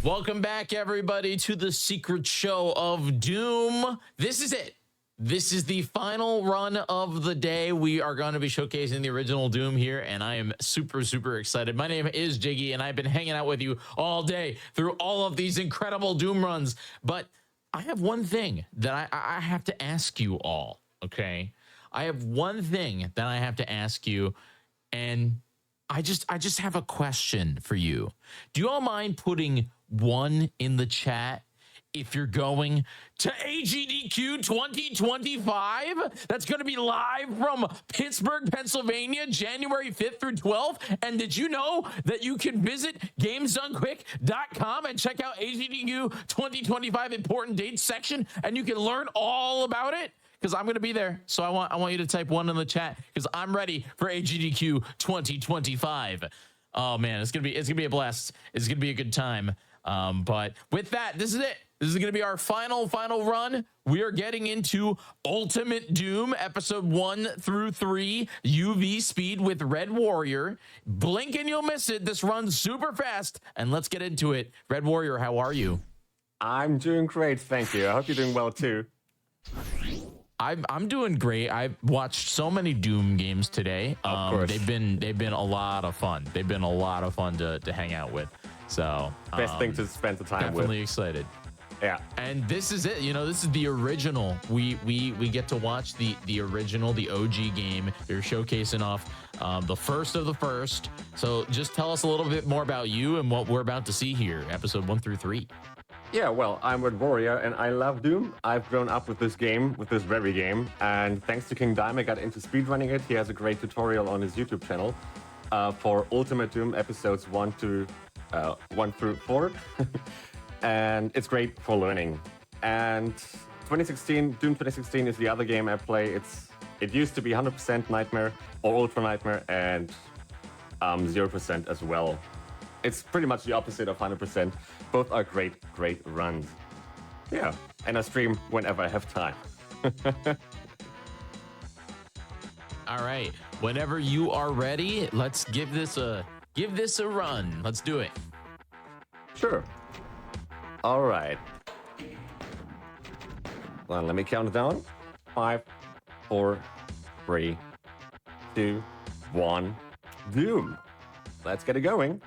Welcome back, everybody, to the secret show of Doom. This is it. This is the final run of the day. We are going to be showcasing the original Doom here, and I am super, super excited. My name is Jiggy, and I've been hanging out with you all day through all of these incredible Doom runs. But I have one thing that I have to ask you all, okay? I have one thing that I have to ask you, and I just have a question for you. Do you all mind putting one in the chat if you're going to AGDQ 2025? That's going to be live from Pittsburgh, Pennsylvania, January 5th through 12th. And did you know that you can visit GamesDoneQuick.com and check out AGDQ 2025 important dates section, and you can learn all about it? Because I'm going to be there. So I want you to type one in the chat because I'm ready for AGDQ 2025. Oh man, it's gonna be a blast. It's gonna be a good time. But with that, this is it. This is going to be our final run. We are getting into Ultimate Doom, episode 1 through 3, UV speed with Red Warrior. Blink and you'll miss it. This runs super fast. And let's get into it. Red Warrior, how are you? I'm doing great, thank you. I hope you're doing well too. I'm doing great. I've watched so many Doom games today. Of course. They've been a lot of fun. They've been a lot of fun to hang out with. So Best thing to spend the time with. Definitely excited. Yeah. And this is it. You know, this is the original. We get to watch the original, the OG game. They're showcasing off the first of the first. So just tell us a little bit more about you and what we're about to see here, episode 1 through 3. Yeah, well, I'm Red Warrior and I love Doom. I've grown up with this game, with this very game, and thanks to King Dime, I got into speedrunning it. He has a great tutorial on his YouTube channel for Ultimate Doom episodes 1 through 4. And it's great for learning. And Doom 2016 is the other game I play. It used to be 100% Nightmare or Ultra Nightmare and 0% as well. It's pretty much the opposite of 100%. Both are great runs. Yeah, and I stream whenever I have time. All right, whenever you are ready, let's give this a run. Let's do it. Sure. All right. Well, let me count it down. 5, 4, 3, 2, 1. Doom. Let's get it going.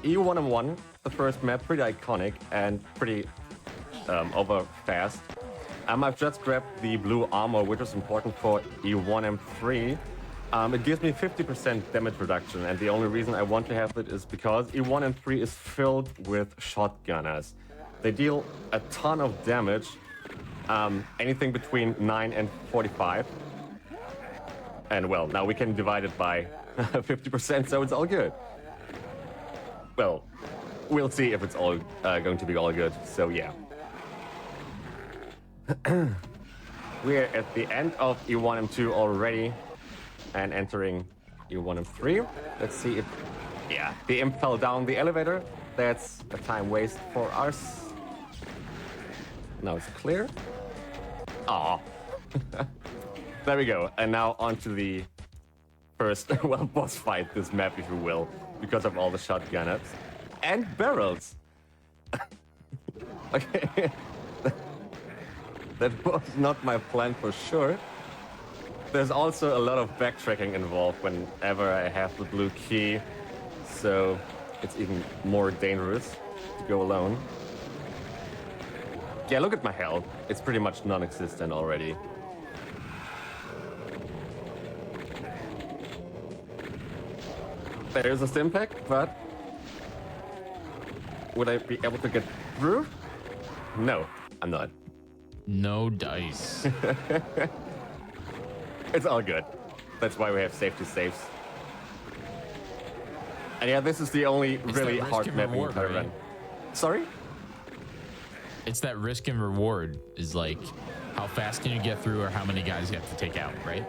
E1M1, the first map, pretty iconic and pretty over fast. I've just grabbed the blue armor, which is important for E1M3. It gives me 50% damage reduction, and the only reason I want to have it is because E1M3 is filled with shotgunners. They deal a ton of damage, anything between 9 and 45. And well, now we can divide it by 50%, so it's all good. Well, we'll see if it's all going to be all good, so yeah. We're at the end of E1M2 already and entering E1M3. Let's see if... Yeah, the imp fell down the elevator. That's a time waste for us. Now it's clear. Aw. There we go. And now onto the first, well, boss fight, this map, if you will, because of all the shotgunners and barrels. Okay. That was not my plan for sure. There's also a lot of backtracking involved whenever I have the blue key, so it's even more dangerous to go alone. Yeah, look at my health. It's pretty much non-existent already. There's a stim pack, but would I be able to get through? No, I'm not. No dice. It's all good. That's why we have safety saves. And yeah, this is the only really hard map in the run. Sorry? It's that risk and reward is like how fast can you get through or how many guys you have to take out, right?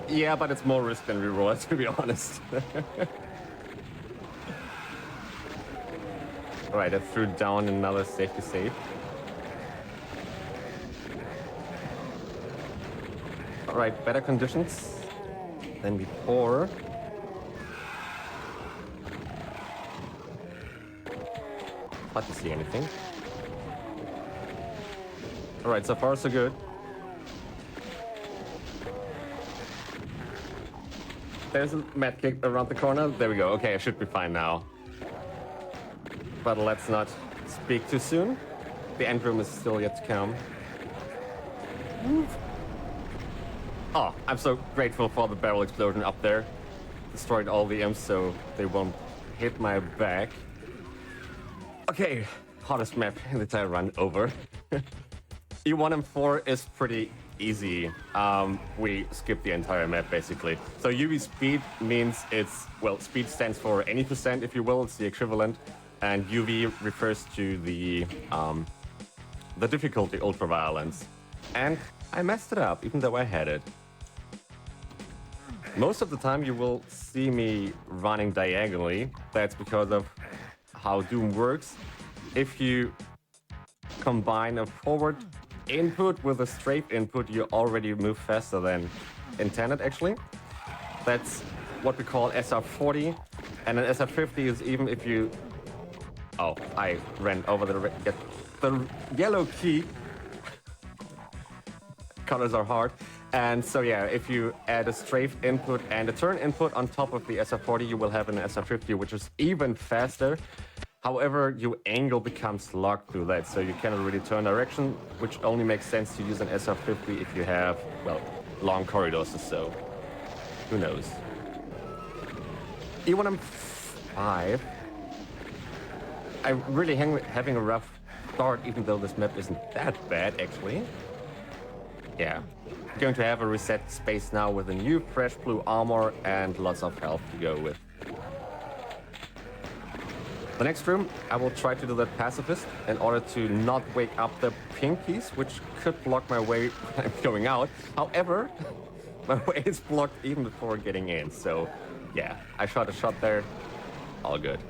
Yeah, but it's more risk than reward, to be honest. Alright, I threw down another safety save. Alright, better conditions than before. Not to see anything. Alright, so far so good. There's a medkit around the corner. There we go. Okay, I should be fine now. But let's not speak too soon. The end room is still yet to come. Oh, I'm so grateful for the barrel explosion up there. Destroyed all the imps so they won't hit my back. Okay, hottest map in the entire run over. E1 and 4 is pretty easy. We skip the entire map basically. So UV speed means it's, well, speed stands for any percent if you will, it's the equivalent. And UV refers to the difficulty, ultraviolence. And I messed it up, even though I had it. Most of the time you will see me running diagonally. That's because of how Doom works. If you combine a forward input with a straight input, you already move faster than intended, actually. That's what we call SR40. And an SR50 is even if you... Oh, I ran over the yellow key. Colors are hard. And so yeah, if you add a strafe input and a turn input on top of the SR40, you will have an SR50, which is even faster. However, your angle becomes locked through that, so you cannot really turn direction, which only makes sense to use an SR50 if you have, well, long corridors or so. Who knows? E1M5. I'm really having a rough start, even though this map isn't that bad, actually. Yeah. Going to have a reset space now with a new fresh blue armor and lots of health to go with. The next room, I will try to do that pacifist in order to not wake up the pinkies, which could block my way when I'm going out. However, my way is blocked even before getting in, so yeah, I shot a shot there, all good.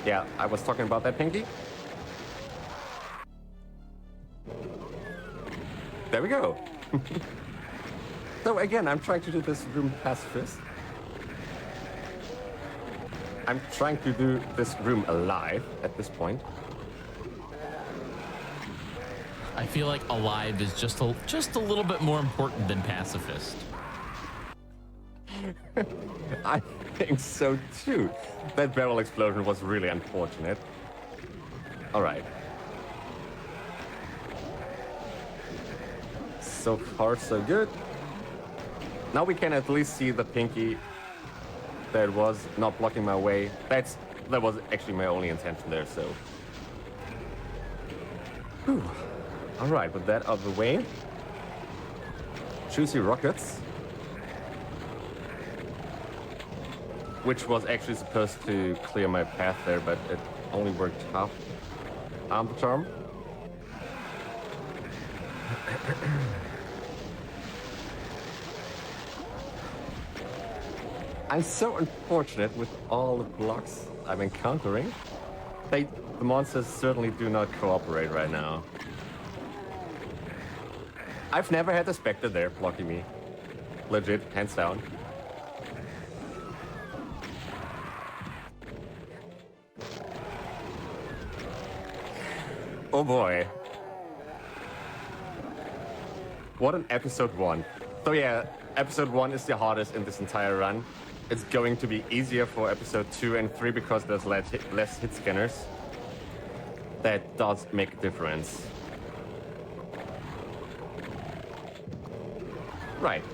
Yeah, I was talking about that pinky. There we go. So again, I'm trying to do this room pacifist. I'm trying to do this room alive at this point. I feel like alive is just a little bit more important than pacifist. I think so too. That barrel explosion was really unfortunate. All right. So far, so good. Now we can at least see the pinky that was not blocking my way. That was actually my only intention there, so. Whew. All right, with that out of the way. Juicy rockets. Which was actually supposed to clear my path there, but it only worked half the charm. I'm so unfortunate with all the blocks I'm encountering. The monsters certainly do not cooperate right now. I've never had a Spectre there blocking me. Legit, hands down. Oh boy. What an episode 1. So yeah, episode 1 is the hardest in this entire run. It's going to be easier for episode 2 and 3 because there's less hit scanners. That does make a difference. Right.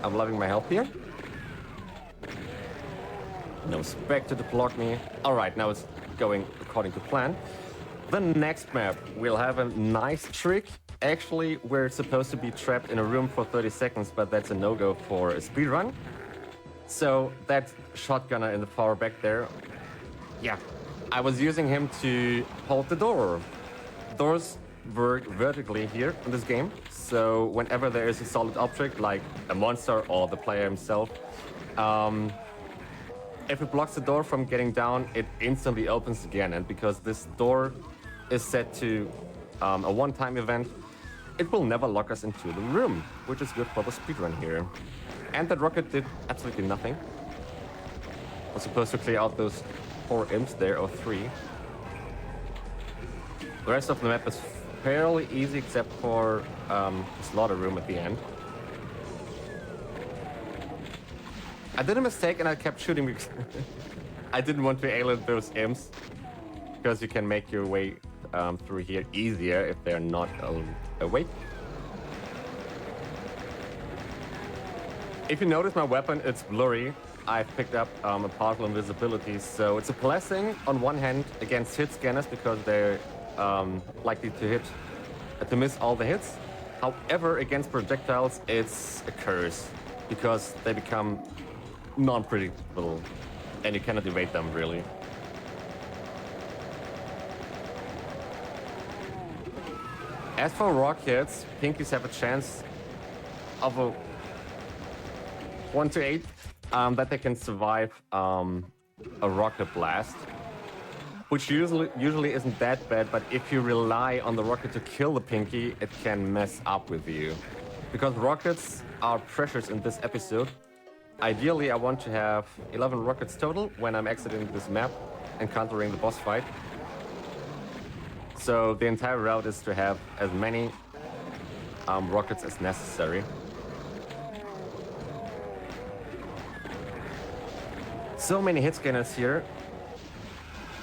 I'm loving my health here. No Spectre to block me. Alright, now it's going according to plan. The next map, we'll have a nice trick. Actually, we're supposed to be trapped in a room for 30 seconds, but that's a no-go for a speedrun. So that shotgunner in the far back there, yeah, I was using him to hold the door. Doors work vertically here in this game, so whenever there is a solid object like a monster or the player himself, if it blocks the door from getting down, it instantly opens again. And because this door is set to a one-time event, it will never lock us into the room, which is good for the speedrun here. And that rocket did absolutely nothing. Was supposed to clear out those 4 imps there, or 3. The rest of the map is fairly easy except for the slaughter room at the end. I did a mistake and I kept shooting because I didn't want to alien those imps, because you can make your way through here easier if they're not awake. If you notice my weapon, it's blurry. I've picked up a partial invisibility, so it's a blessing on one hand against hit scanners because they're likely to miss all the hits. However, against projectiles, it's a curse because they become non-predictable and you cannot evade them really. As for rockets, pinkies have a chance of a 1 to 8 that they can survive a rocket blast, which usually isn't that bad, but if you rely on the rocket to kill the pinky, it can mess up with you. Because rockets are precious in this episode. Ideally, I want to have 11 rockets total when I'm exiting this map, encountering the boss fight. So the entire route is to have as many rockets as necessary. So many hit scanners here,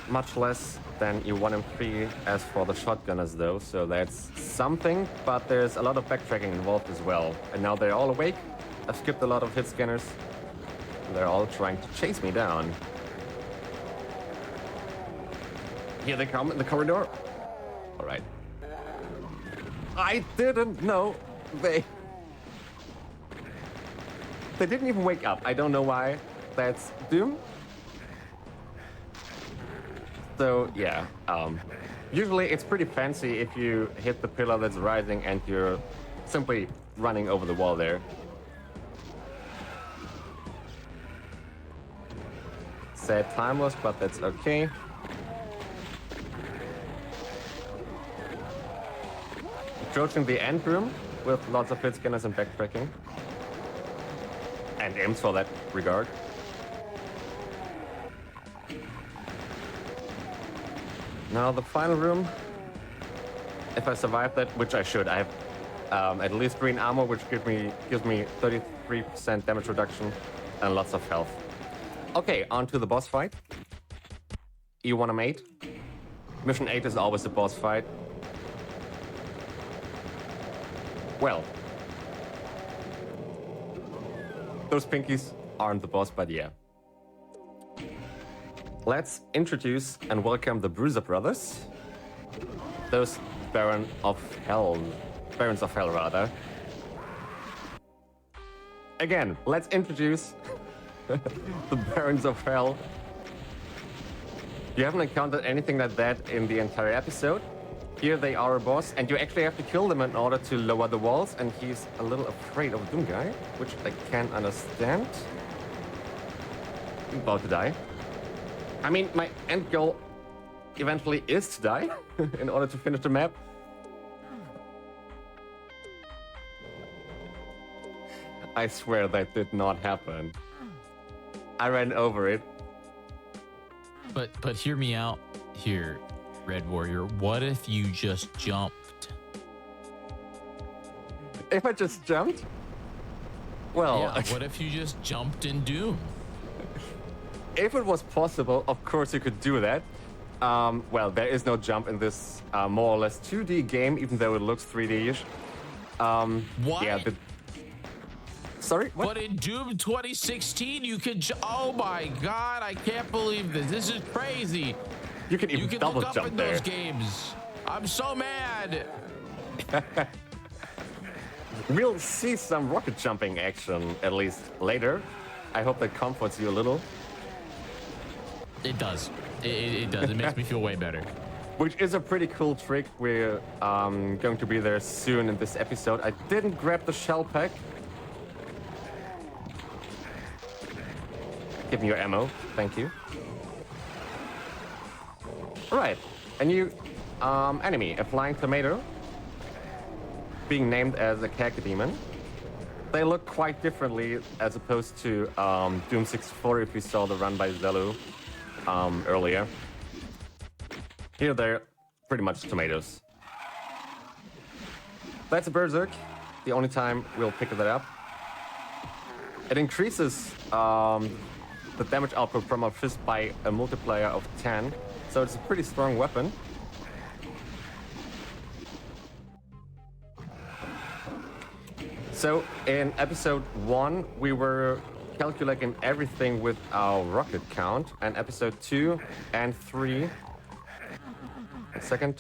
much less than E1 and 3 as for the shotgunners though, so that's something, but there's a lot of backtracking involved as well. And now they're all awake. I've skipped a lot of hit scanners. They're all trying to chase me down. Here they come in the corridor. All right. I didn't know they didn't even wake up. I don't know why. That's Doom. So yeah, usually it's pretty fancy if you hit the pillar that's rising and you're simply running over the wall there. Sad time loss, but that's okay. Approaching the end room with lots of hit scanners and backtracking. And imps for that regard. Now the final room, if I survive that, which I should, I have at least green armor, which gives me 33% damage reduction and lots of health. Okay, on to the boss fight. E1M8. Mission 8 is always the boss fight. Well, those pinkies aren't the boss, but yeah. Let's introduce and welcome the Bruiser Brothers. Those Barons of Hell rather. Again, let's introduce the Barons of Hell. You haven't encountered anything like that in the entire episode. Here they are a boss, and you actually have to kill them in order to lower the walls, and he's a little afraid of Doom Guy, which I can't understand. I'm about to die. I mean, my end goal eventually is to die in order to finish the map. I swear that did not happen. I ran over it. But hear me out here, Red Warrior. What if you just jumped? If I just jumped? Well, yeah, what if you just jumped in Doom? If it was possible, of course you could do that. Well, there is no jump in this more or less 2D game, even though it looks 3D-ish. What? Yeah, Sorry? What? But in Doom 2016, you could... Oh my God, I can't believe this. This is crazy. You can even double look up jump in there. those games. I'm so mad. We'll see some rocket jumping action, at least later. I hope that comforts you a little. It does. It does. It makes me feel way better. Which is a pretty cool trick. We're going to be there soon in this episode. I didn't grab the shell pack. Give me your ammo. Thank you. Right. A new enemy, a flying tomato, being named as a cacodemon. They look quite differently as opposed to Doom 64 if you saw the run by Zello. earlier. Here they're pretty much tomatoes. That's a berserk. The only time we'll pick that up. It increases the damage output from our fist by a multiplier of 10. So it's a pretty strong weapon. So in episode 1, we were calculating everything with our rocket count, and episode 2 and 3. A second.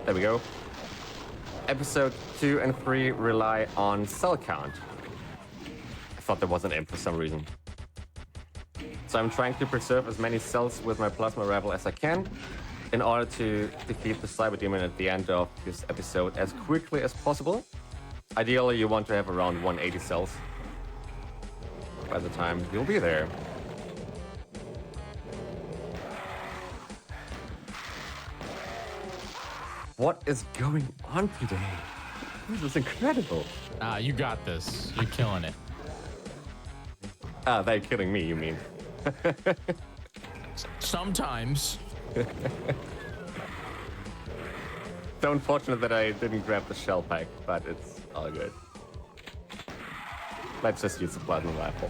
There we go. Episode 2 and 3 rely on cell count. I thought there was an imp for some reason. So I'm trying to preserve as many cells with my plasma rifle as I can in order to defeat the cyber demon at the end of this episode as quickly as possible. Ideally, you want to have around 180 cells by the time you'll be there. What is going on today? This is incredible. You got this. You're killing it. They're killing me, you mean? Sometimes. So unfortunate that I didn't grab the shell pack, but it's all good. Let's just use the plasma rifle.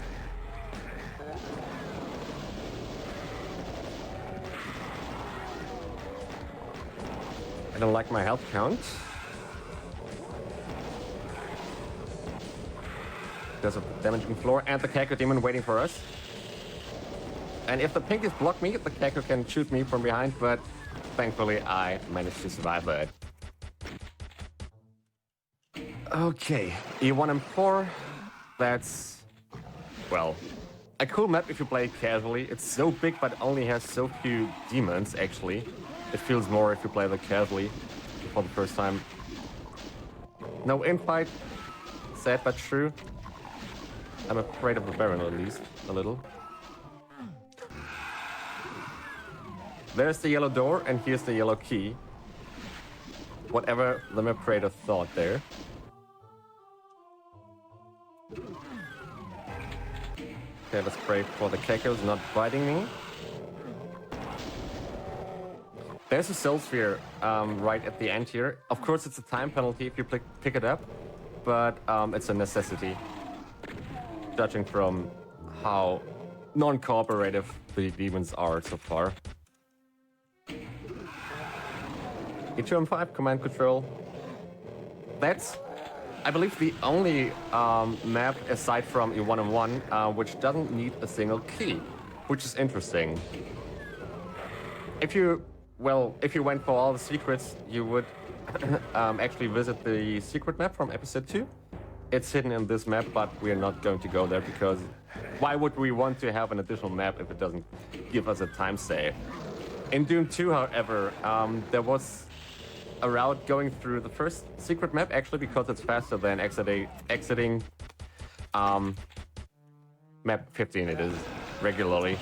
I don't like my health count. There's a damaging floor and the Kako demon waiting for us. And if the pinkies block me, the Kako can shoot me from behind, but thankfully I managed to survive it. Okay, E1 and 4. That's, well, a cool map if you play it casually. It's so big but only has so few demons, actually. It feels more if you play it casually for the first time. No infight. Sad but true. I'm afraid of the Baron at least, a little. There's the yellow door, and here's the yellow key. Whatever the map creator thought there. Okay, let's pray for the Kakos not biting me. There's a cell sphere right at the end here. Of course, it's a time penalty if you pick it up, but it's a necessity. Judging from how non-cooperative the demons are so far. E2M5, command control. That's, I believe, the only map aside from E1M1 which doesn't need a single key, which is interesting. If you went for all the secrets, you would actually visit the secret map from episode 2. It's hidden in this map, but we're not going to go there because why would we want to have an additional map if it doesn't give us a time save? In Doom 2, however, there was a route going through the first secret map, actually, because it's faster than exiting map 15 it is regularly.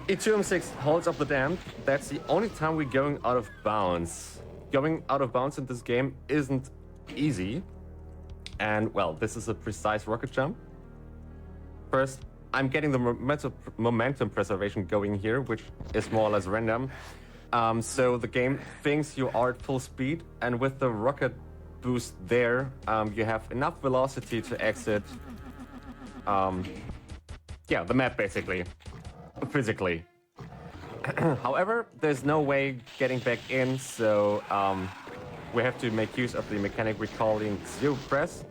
E2M6 holds up the dam. That's the only time we're going out of bounds. Going out of bounds in this game isn't easy. And, well, this is a precise rocket jump. First, I'm getting the momentum preservation going here, which is more or less random. So the game thinks you are at full speed, and with the rocket boost there, you have enough velocity to exit, the map basically, physically. However, there's no way getting back in, so we have to make use of the mechanic we call zero press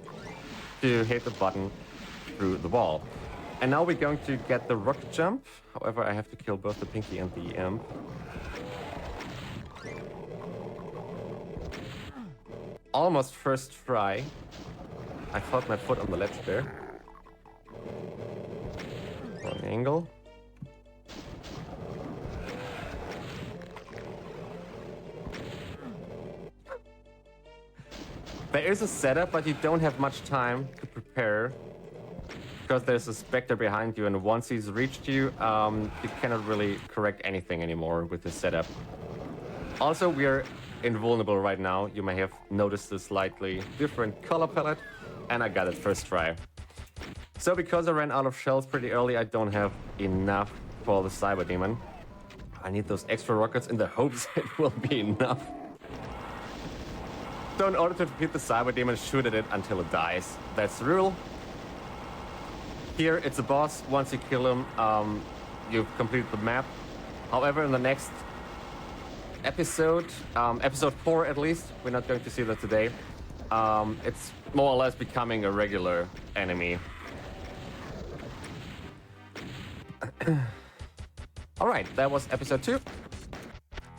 to hit the button through the wall. And now we're going to get the rocket jump. However, I have to kill both the Pinky and the Imp. Almost first try. I felt my foot on the ledge there. Wrong angle. There is a setup, but you don't have much time to prepare. Because there's a Spectre behind you, and once he's reached you, you cannot really correct anything anymore with the setup. Also, we're invulnerable right now. You may have noticed a slightly different color palette, and I got it first try. So because I ran out of shells pretty early, I don't have enough for the Cyber Demon. I need those extra rockets in the hopes it will be enough. So in order to defeat the Cyber Demon, shoot at it until it dies. That's the rule. Here, it's a boss. Once you kill him, you've completed the map. However, in the next episode, episode 4 at least, we're not going to see that today, it's more or less becoming a regular enemy. Alright, that was episode 2.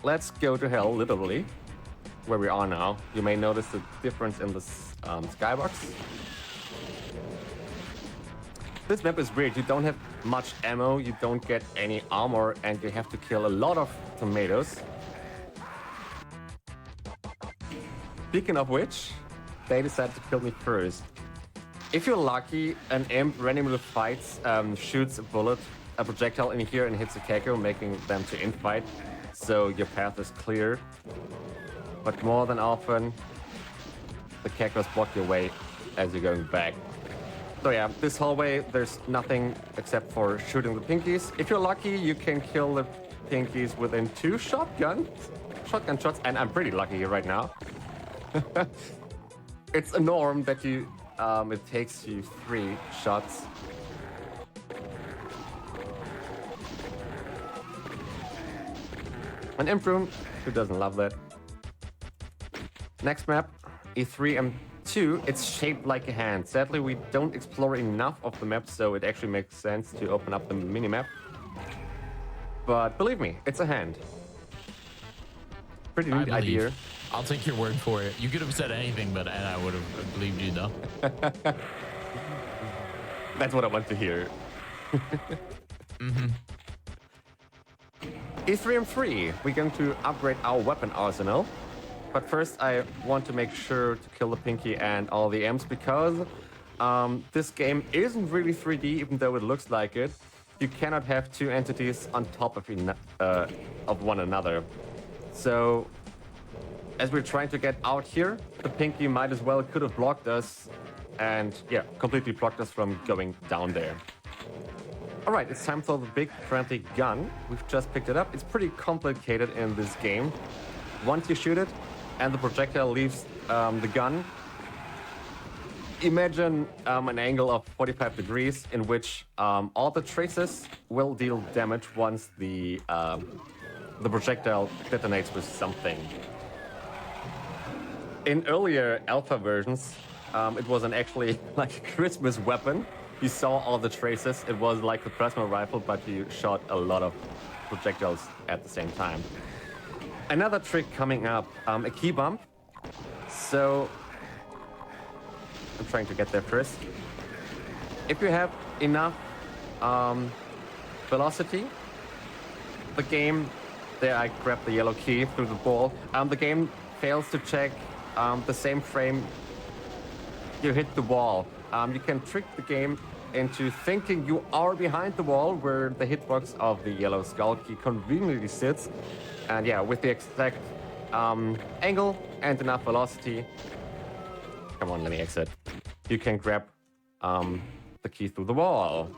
Let's go to hell, literally, where we are now. You may notice the difference in the skybox. This map is weird. You don't have much ammo, you don't get any armor, and you have to kill a lot of tomatoes. Speaking of which, they decided to kill me first. If you're lucky, an imp randomly fights, shoots a projectile in here and hits a Keko, making them to infight, so your path is clear. But more than often, the Kekos block your way as you're going back. So yeah, this hallway, there's nothing except for shooting the pinkies. If you're lucky, you can kill the pinkies within 2 shotgun shots, and I'm pretty lucky right now. It's a norm that it takes you 3 shots. An imp room, who doesn't love that? Next map, E3M2, it's shaped like a hand. Sadly, we don't explore enough of the map, so it actually makes sense to open up the minimap. But believe me, it's a hand. Pretty neat idea. I'll take your word for it. You could have said anything, and I would have believed you, though. That's what I want to hear. Mm-hmm. E3M3, we're going to upgrade our weapon arsenal. But first, I want to make sure to kill the Pinky and all the imps, because this game isn't really 3D, even though it looks like it. You cannot have 2 entities on top of one another. So, as we're trying to get out here, the Pinky might as well could have blocked us, and yeah, completely blocked us from going down there. Alright, it's time for the big friendly gun. We've just picked it up. It's pretty complicated in this game. Once you shoot it, and the projectile leaves the gun, imagine an angle of 45 degrees in which all the traces will deal damage once the projectile detonates with something. In earlier alpha versions, it wasn't actually like a Christmas weapon. You saw all the traces. It was like the plasma rifle, but you shot a lot of projectiles at the same time. Another trick coming up, a key bump. So, I'm trying to get there first. If you have enough velocity, the game, there I grabbed the yellow key through the ball, the game fails to check the same frame you hit the wall. You can trick the game into thinking you are behind the wall where the hitbox of the yellow skull key conveniently sits. And yeah, with the exact angle and enough velocity, come on, let me exit, you can grab the key through the wall.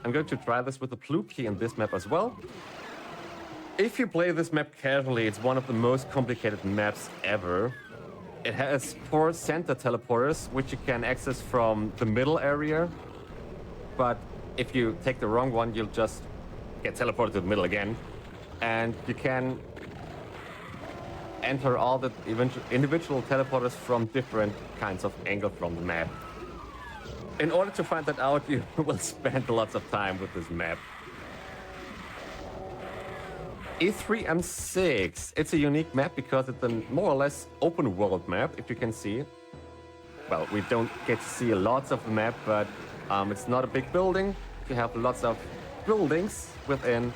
I'm going to try this with the blue key in this map as well. If you play this map casually, it's one of the most complicated maps ever. It has 4 center teleporters, which you can access from the middle area. But if you take the wrong one, you'll just get teleported to the middle again. And you can enter all the individual teleporters from different kinds of angles from the map. In order to find that out, you will spend lots of time with this map. E3M6. It's a unique map because it's a more or less open world map, if you can see. Well, we don't get to see lots of the map, but it's not a big building. You have lots of buildings within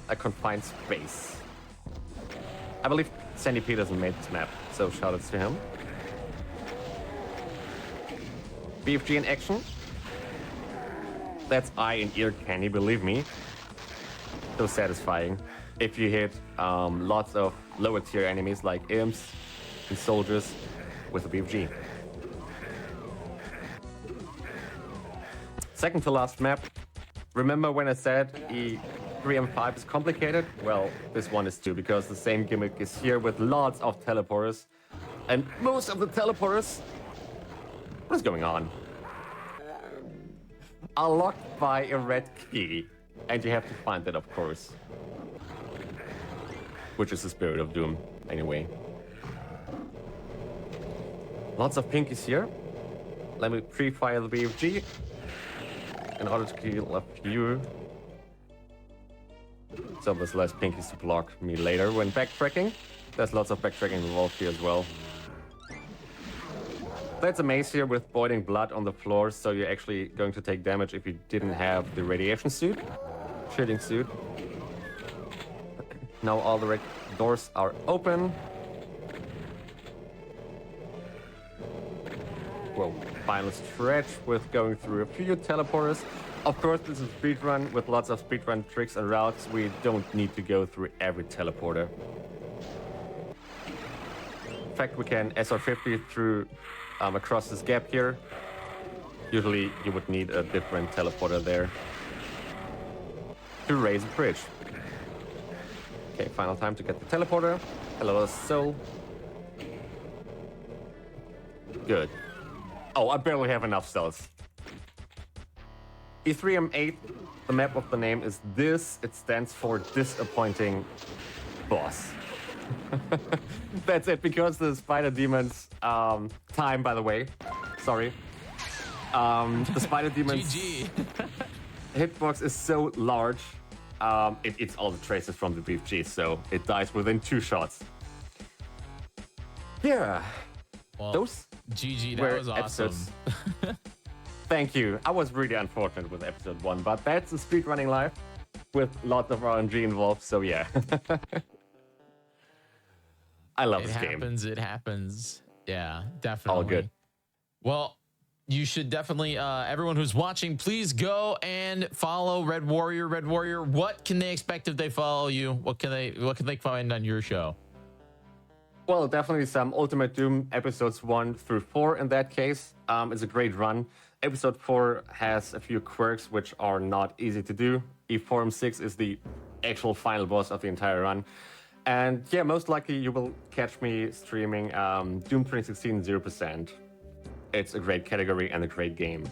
a confined space. I believe Sandy Peterson made this map, so shoutouts to him. BFG in action. That's eye and ear candy, believe me. So satisfying. if you hit lots of lower tier enemies like imps and soldiers with a BFG. Second to last map. Remember when I said E3M5 is complicated? Well, this one is too, because the same gimmick is here with lots of teleporters. And most of the teleporters... What is going on? Are locked by a red key. And you have to find it, of course. Which is the spirit of Doom, anyway. Lots of pinkies here. Let me pre-fire the BFG in order to kill a few. So there's less pinkies to block me later when backtracking. There's lots of backtracking involved here as well. That's a maze here with boiling blood on the floor, so you're actually going to take damage if you didn't have the radiation suit, shielding suit. Now all the red doors are open. Whoa, final stretch with going through a few teleporters. Of course, this is speedrun with lots of speedrun tricks and routes. We don't need to go through every teleporter. In fact, we can SR50 through across this gap here. Usually, you would need a different teleporter there to raise a bridge. Okay, final time to get the teleporter. Hello, soul. Good. Oh, I barely have enough cells. E3M8, the map of the name is this. It stands for disappointing boss. That's it, because the spider demons time, by the way. Sorry. The spider demons GG. hitbox is so large. It's all the traces from the BFG, so it dies within 2 shots. Yeah. Well, Those GG, were that was awesome. episodes. Thank you. I was really unfortunate with episode 1, but that's a speedrunning life with lots of RNG involved, so yeah. I love this game. It happens. Yeah, definitely. All good. Well, you should definitely, everyone who's watching, please go and follow Red Warrior. Red Warrior, what can they expect if they follow you? What can they find on your show? Well, definitely some Ultimate Doom episodes 1 through 4 in that case. It's a great run. Episode 4 has a few quirks which are not easy to do. E4M6 is the actual final boss of the entire run. And yeah, most likely you will catch me streaming Doom 2016 0%. It's a great category and a great game.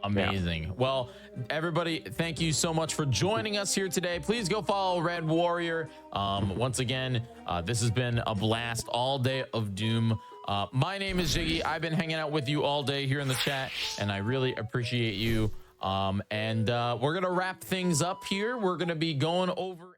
Amazing. Yeah. Well, everybody, thank you so much for joining us here today. Please go follow Red Warrior. Once again, this has been a blast all day of Doom. My name is Jiggy. I've been hanging out with you all day here in the chat, and I really appreciate you. We're going to wrap things up here. We're going to be going over